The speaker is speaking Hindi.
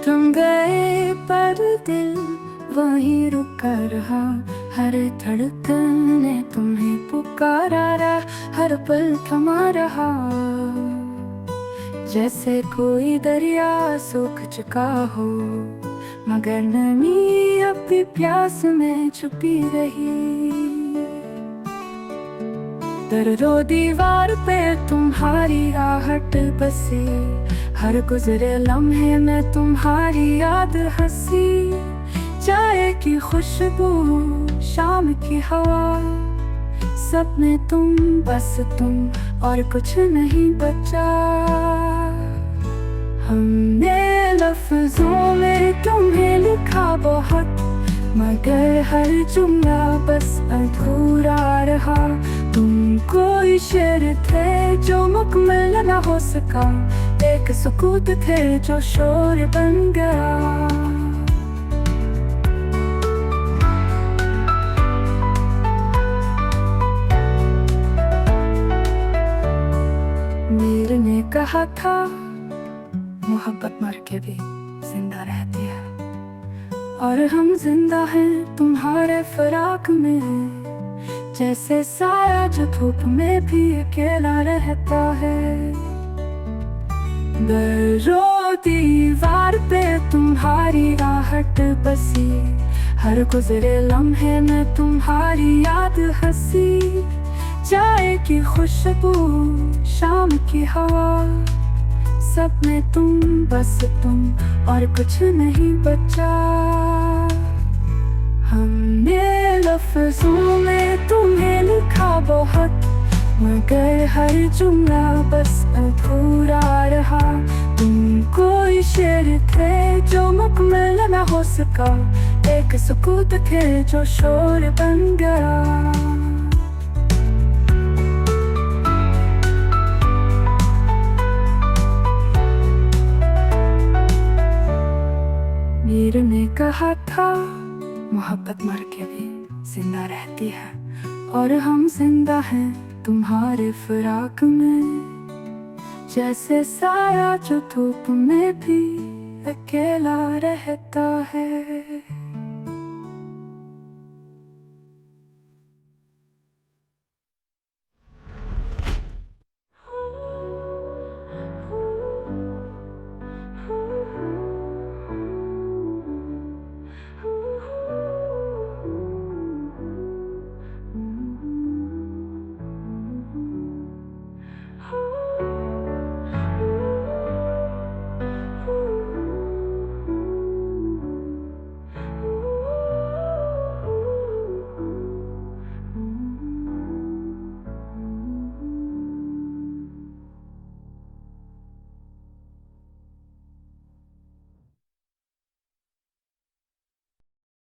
तुम गए पर दिल वहीं रुका रहा, हर धड़कन ने तुम्हें पुकारा रहा, हर पल थमा रहा। जैसे कोई दरिया सूख चुका हो, मगर नमी अब भी प्यास में छुपी रही। दरो दीवार पे तुम्हारी आहट बसी, हर गुजरे लम्हे में तुम्हारी याद हंसी। चाय की खुशबू, शाम की हवा, सपने तुम, बस तुम, और कुछ नहीं बचा। हमने लफ्जों में तुम्हें लिखा बहुत, मगर हर जुमला बस अधूरा रहा। तुम कोई शेर थे जो मुकम्मल न हो सका, एक सुकूत थे जो शोर बन गया। मीर ने कहा था मोहब्बत मर के भी जिंदा रहती है, और हम जिंदा हैं तुम्हारे फराक में। जैसे साया जो धूप में भी अकेला रहता है, दरो दीवार पे तुम्हारी आहट बसी, हर गुजरे लम्हे में तुम्हारी याद हंसी। चाय की खुशबू, शाम की हवा, सपने तुम, बस तुम, और कुछ नहीं बचा। हमने लफ्जों में तुम्हें लिखा बहुत, मगर हर जुमला बस अधूरा रहा। तुम कोई शेर थे जो मुकम्मल न हो सका, एक सुकूत थे जो शोर बन गया। मीर ने कहा था मोहब्बत मर के भी जिंदा रहती है, और हम जिंदा हैं तुम्हारे फिराक में। जैसे साया जो धूप में भी अकेला रहता है।